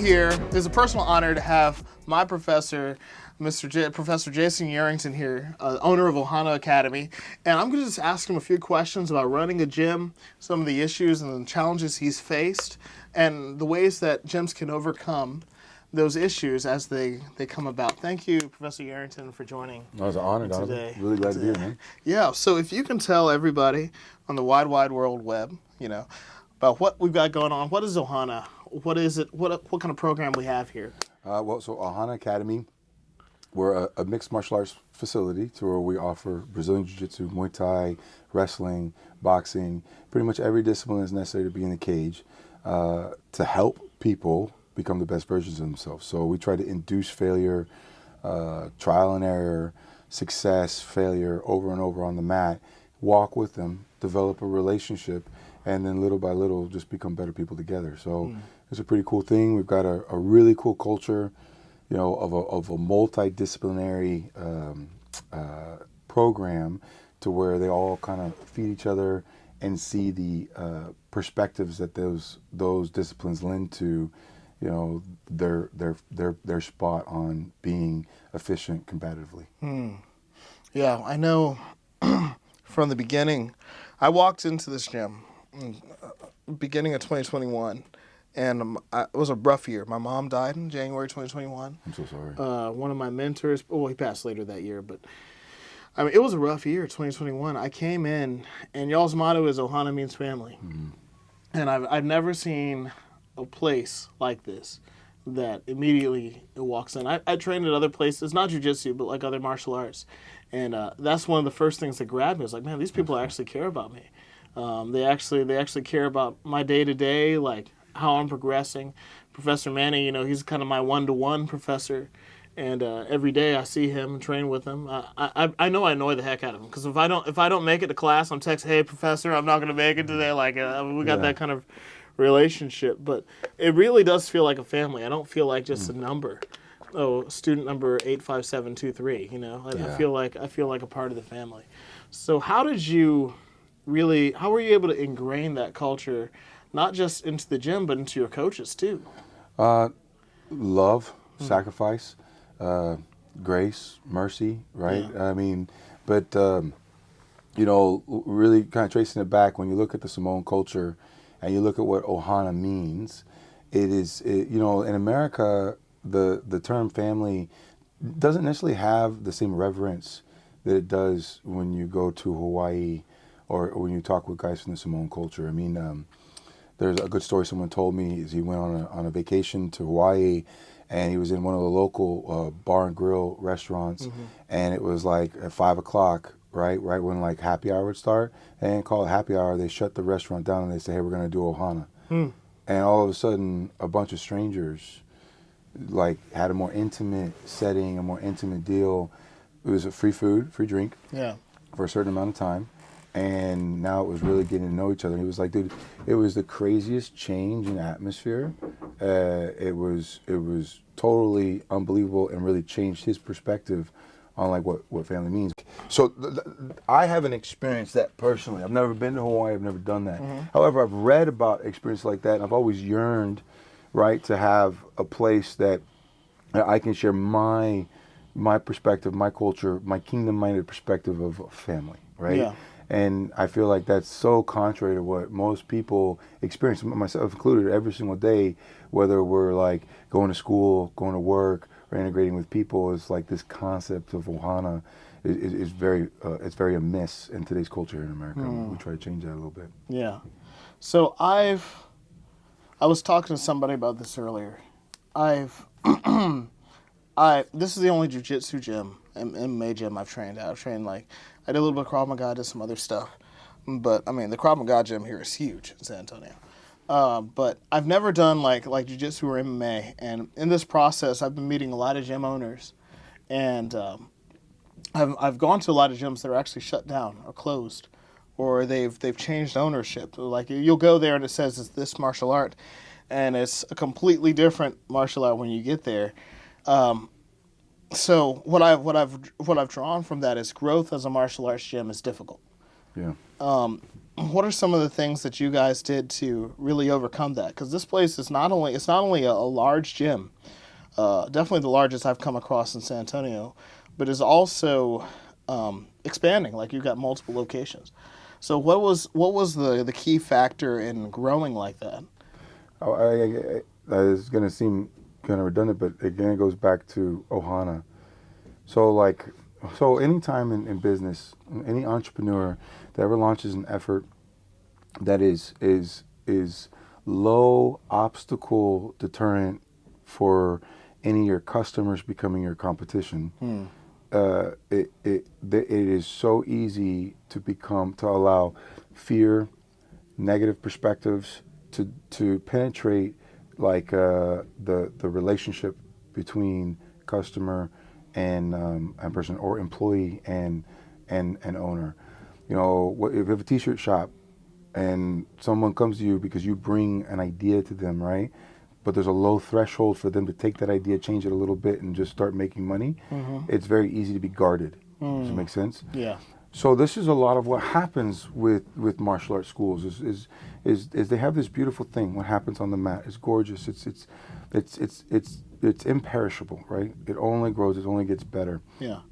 here. It's a personal honor to have my professor, Professor Jason Yerrington here, owner of Ohana Academy. And I'm going to just ask him a few questions about running a gym, some of the issues and the challenges he's faced, and the ways that gyms can overcome those issues as they come about. Thank you, Professor Yarrington, for joining. That was an honor, today. Really glad to be here, man. Yeah, so if you can tell everybody on the wide world web, about what we've got going on. What is Ohana? What is it? What kind of program we have here? So Ohana Academy, we're a mixed martial arts facility to where we offer Brazilian Jiu-Jitsu, Muay Thai, wrestling, boxing, pretty much every discipline that's necessary to be in the cage to help people become the best versions of themselves. So we try to induce failure, trial and error, success, failure over and over on the mat, walk with them, develop a relationship, and then little by little just become better people together. So it's a pretty cool thing. We've got a really cool culture, of a multidisciplinary program to where they all kind of feed each other and see the perspectives that those disciplines lend to, their spot on being efficient combatively. Yeah, I know from the beginning. I walked into this gym beginning of 2021, and it was a rough year. My mom died in January 2021. I'm so sorry. One of my mentors, he passed later that year, but I mean, it was a rough year, 2021. I came in, and y'all's motto is Ohana means family. Mm-hmm. And I've never seen a place like this that immediately it walks in. I trained at other places, not jiu-jitsu, but like other martial arts. And that's one of the first things that grabbed me. I was like, man, these people actually care about me. They actually care about my day-to-day, like how I'm progressing. Professor Manny, he's kind of my one-to-one professor. And every day I see him and train with him. I know I annoy the heck out of him because if I don't make it to class, I'm texting, hey, professor, I'm not going to make it today. Like we got that kind of relationship. But it really does feel like a family. I don't feel like just a number. Oh, student number 85723. I feel like a part of the family. So how were you able to ingrain that culture, not just into the gym, but into your coaches too? Love, sacrifice, grace, mercy, right? Yeah. I mean, but really kind of tracing it back, when you look at the Samoan culture and you look at what Ohana means, in America, the term family doesn't necessarily have the same reverence that it does when you go to Hawaii or when you talk with guys from the Samoan culture. I mean, there's a good story someone told me is he went on a vacation to Hawaii, and he was in one of the local bar and grill restaurants, and it was like at 5 o'clock, right when like happy hour would start. They didn't call it happy hour. They shut the restaurant down and they say, hey, we're going to do Ohana. And all of a sudden, a bunch of strangers like had a more intimate setting, a more intimate deal. It was a free food, free drink, for a certain amount of time. And now it was really getting to know each other. He was like, dude, it was the craziest change in atmosphere. It was totally unbelievable and really changed his perspective on like what family means. So I haven't experienced that personally. I've never been to Hawaii. I've never done that. However, I've read about experiences like that, and I've always yearned, right, to have a place that I can share my perspective, my culture, my kingdom-minded perspective of family, right? Yeah. And I feel like that's so contrary to what most people experience, myself included, every single day, whether we're like going to school, going to work, or integrating with people. Is like this concept of Ohana is it's very amiss in today's culture in America. We try to change that a little bit. Yeah. So I was talking to somebody about this earlier. This is the only jiu-jitsu gym, MMA gym I've trained at. I did a little bit of Krav Maga, did some other stuff. But, I mean, the Krav Maga gym here is huge in San Antonio. But I've never done, like jiu-jitsu or MMA. And in this process, I've been meeting a lot of gym owners. And I've gone to a lot of gyms that are actually shut down or closed. Or they've changed ownership. Like, you'll go there and it says it's this martial art. And it's a completely different martial art when you get there. So what I've drawn from that is growth as a martial arts gym is difficult. Yeah. what are some of the things that you guys did to really overcome that? Because this place is not only a large gym, definitely the largest I've come across in San Antonio, but is also expanding. Like you've got multiple locations. So what was the key factor in growing like that? Oh, it's going to seem kind of redundant, but again, it goes back to Ohana. So anytime in business, any entrepreneur that ever launches an effort that is low obstacle deterrent for any of your customers becoming your competition, it is so easy to allow fear, negative perspectives to penetrate the relationship between customer and person, or employee and owner. You know, if you have a t-shirt shop and someone comes to you because you bring an idea to them, right? But there's a low threshold for them to take that idea, change it a little bit, and just start making money. It's very easy to be guarded. Does it make sense? Yeah. So this is a lot of what happens with martial arts schools is they have this beautiful thing. What happens on the mat is gorgeous. It's imperishable, right? It only grows. It only gets better. Yeah.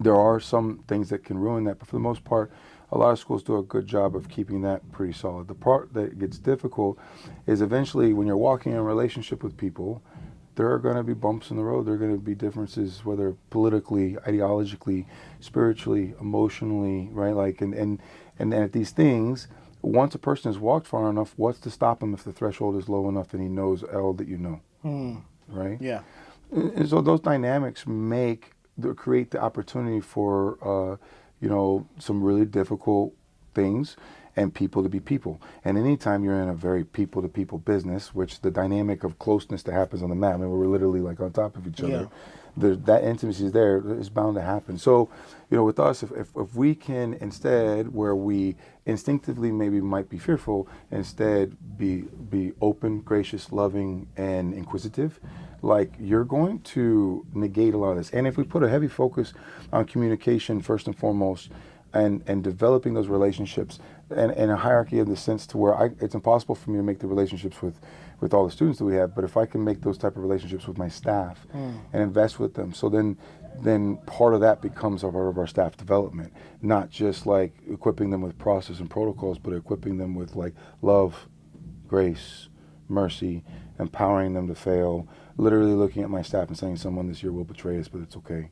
There are some things that can ruin that, but for the most part, a lot of schools do a good job of keeping that pretty solid. The part that gets difficult is eventually when you're walking in a relationship with people, there are going to be bumps in the road. There are going to be differences, whether politically, ideologically, spiritually, emotionally, right? And at these things, once a person has walked far enough, what's to stop him if the threshold is low enough and he knows all that you know, right? Yeah. And so those dynamics create the opportunity for some really difficult things and people to be people. And anytime you're in a very people-to-people business, which the dynamic of closeness that happens on the mat, I mean, we're literally like on top of each other, that intimacy is there, is bound to happen. So, with us, if we can instead, where we instinctively maybe might be fearful, instead be open, gracious, loving, and inquisitive, like you're going to negate a lot of this. And if we put a heavy focus on communication first and foremost, and developing those relationships, and a hierarchy in the sense to where it's impossible for me to make the relationships with all the students that we have, but if I can make those type of relationships with my staff and invest with them, so then part of that becomes a part of our staff development, not just like equipping them with process and protocols, but equipping them with like love, grace, mercy, empowering them to fail, literally looking at my staff and saying someone this year will betray us, but it's okay.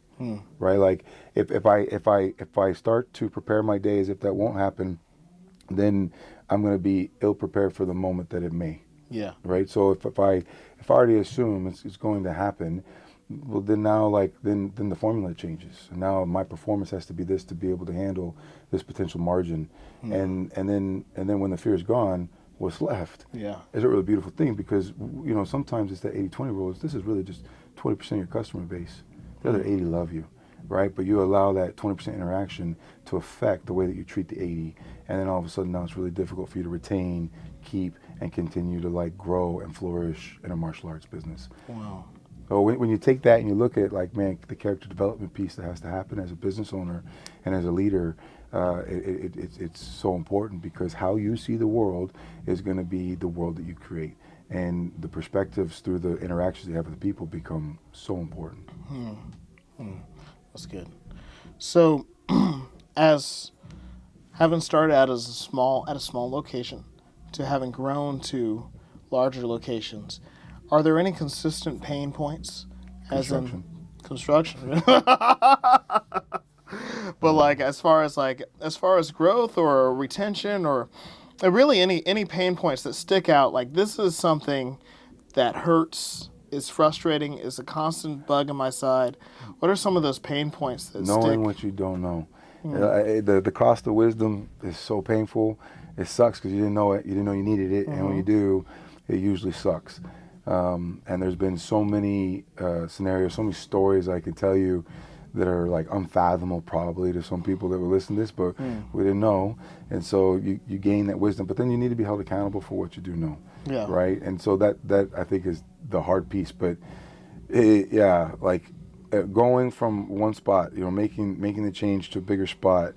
Right? Like if I start to prepare my day as if that won't happen, then I'm going to be ill prepared for the moment that it may. Yeah. Right. So if I already assume it's going to happen, well then now then the formula changes. And now my performance has to be this to be able to handle this potential margin. And then when the fear is gone, what's left is a really beautiful thing, because sometimes it's that 80-20 rule. This is really just 20% of your customer base. The other 80 love you, right? But you allow that 20% interaction to affect the way that you treat the 80, and then all of a sudden now it's really difficult for you to retain, keep, and continue to like grow and flourish in a martial arts business. Wow. So when you take that and you look at like, man, the character development piece that has to happen as a business owner and as a leader, it's so important, because how you see the world is going to be the world that you create. And the perspectives through the interactions you have with the people become so important. That's good. So, as having started out at a small location to having grown to larger locations, are there any consistent pain points? Construction. But like as far as growth or retention, or really any pain points that stick out, like this is something that hurts, is frustrating, is a constant bug in my side. What are some of those pain points that stick? Knowing what you don't know. The cost of wisdom is so painful. It sucks because you didn't know it. You didn't know you needed it. And when you do, it usually sucks. And there's been so many scenarios, so many stories I could tell you that are like unfathomable probably to some people that will listen to this, but we didn't know. And so you gain that wisdom, but then you need to be held accountable for what you do know. Yeah. Right? And so that I think is the hard piece. But going from one spot, making the change to a bigger spot,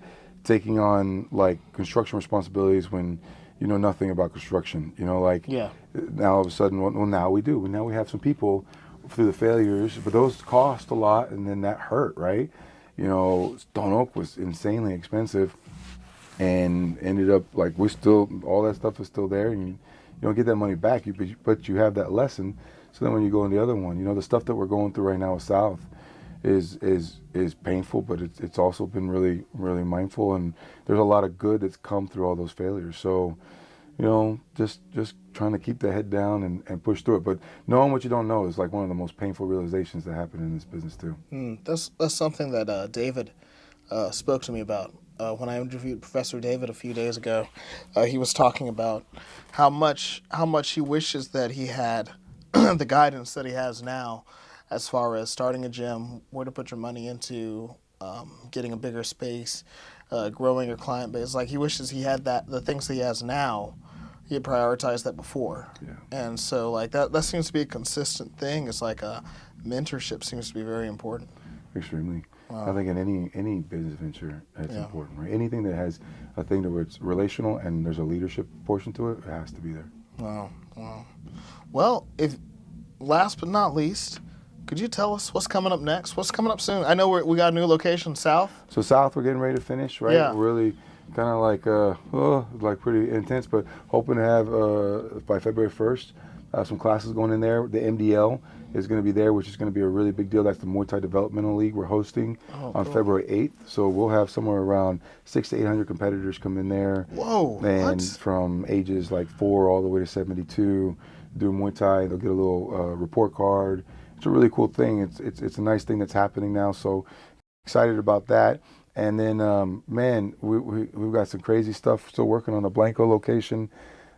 taking on like construction responsibilities when you know nothing about construction. You know, like Yeah. now all of a sudden, well, now we do. Now we have some people through the failures, but those cost a lot, and then that hurt, right? You know, Stone Oak was insanely expensive, and ended up like we still all that stuff is still there, and you don't get that money back. But you have that lesson. So then when you go in the other one, you know, the stuff that we're going through right now with South is painful, but it's also been really, really mindful, and there's a lot of good that's come through all those failures. So, you know, just trying to keep the head down and push through it. But knowing what you don't know is like one of the most painful realizations that happen in this business too. That's something that David spoke to me about. When I interviewed Professor David a few days ago, he was talking about how much he wishes that he had the guidance that he has now, as far as starting a gym, where to put your money into, getting a bigger space, growing your client base. Like he wishes he had the things that he has now. He had prioritized that before. Yeah. And so like that seems to be a consistent thing. It's like mentorship seems to be very important. Extremely. Wow. I think in any business venture, it's Yeah. important, right? Anything that has a thing where it's relational and there's a leadership portion to it, it has to be there. Wow. Well, last but not least, could you tell us what's coming up next? What's coming up soon? I know we got a new location, South. So South, we're getting ready to finish, right? Yeah. We're really kind of like pretty intense, but hoping to have by February 1st some classes going in there. The MDL is going to be there, which is going to be a really big deal. That's the Muay Thai Developmental League we're hosting on cool. February 8th. So we'll have somewhere around 600 to 800 competitors come in there. Whoa! And What? from ages like 4 all the way to 72, do Muay Thai. They'll get a little report card. It's a really cool thing. It's a nice thing that's happening now. So excited about that. And then, man, we've got some crazy stuff still working on the Blanco location,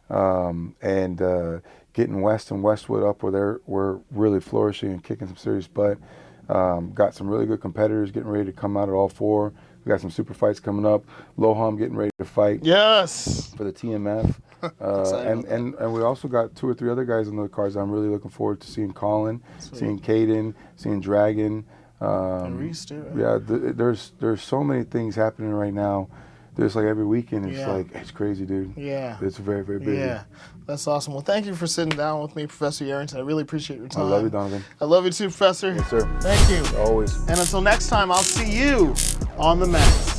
and getting West and Westwood up where we're really flourishing and kicking some serious butt. Got some really good competitors getting ready to come out at all 4. We got some super fights coming up. Loham getting ready to fight. Yes. For the TMF. And we also got 2 or 3 other guys on the cards. I'm really looking forward to seeing Colin, seeing Caden, seeing Dragon. And Reese too. Yeah, there's so many things happening right now. There's like every weekend, it's like, it's crazy, dude. Yeah. It's very, very busy. Yeah. That's awesome. Well, thank you for sitting down with me, Professor Yerrington. I really appreciate your time. I love you, Donovan. I love you too, Professor. Yes, sir. Thank you. Always. And until next time, I'll see you on the mat.